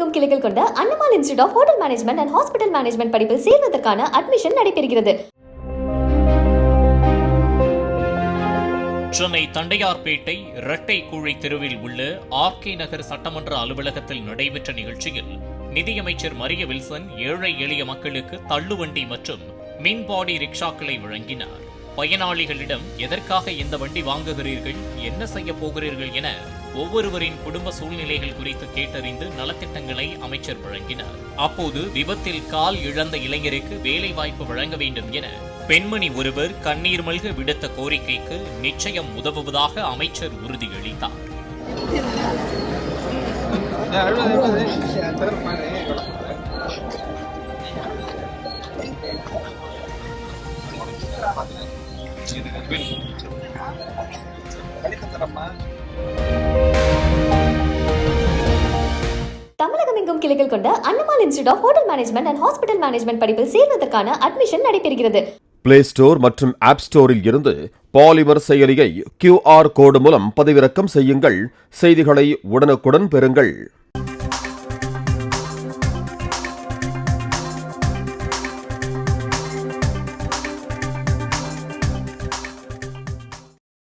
தமிழகமெங்கும் கிளைகள் கொண்ட அண்ணமால் institute of hotel management and hospital management படிப்பில் சேர்வதற்கான அட்மிஷன் நடைபெறுகிறது. சென்னை தண்டையார்பேட்டை இரட்டை கூழை தெருவில் உள்ள ஆர்கே நகர் சட்டமன்ற அலுவலகத்தில் நடைபெற்ற நிகழ்ச்சியில் நிதியமைச்சர் மரிய வில்சன் ஏழை எளிய மக்களுக்கு தள்ளுவண்டி மற்றும் மின்பாடி ரிக்ஷாக்களை வழங்கினார். பயனாளிகளிடம் எதற்காக இந்த வண்டி வாங்குகிறீர்கள், என்ன செய்ய போகிறீர்கள் என ஒவ்வொருவரின் குடும்ப சூழ்நிலைகள் குறித்து கேட்டறிந்து நலத்திட்டங்களை அமைச்சர் வழங்கினார். அப்போது விபத்தில் கால் இழந்த இளைஞருக்கு வேலை வாய்ப்பு வழங்க வேண்டும் என பெண்மணி ஒருவர் கண்ணீர் மல்க விடுத்த கோரிக்கைக்கு நிச்சயம் உதவுவதாக அமைச்சர் உறுதியளித்தார். தமிழகமெங்கும் கிளைகள் கொண்ட அண்ணமால் institute of hotel management and hospital management படிப்பில் சேர்வதற்கான அட்மிஷன் நடைபெறுகிறது. பிளே ஸ்டோர் மற்றும் ஆப் ஸ்டோரில் இருந்து பாலிமர் செயலியை QR கோடு மூலம் பதிவிறக்கம் செய்யுங்கள். செய்திகளை உடனுக்குடன் பெறுங்கள்.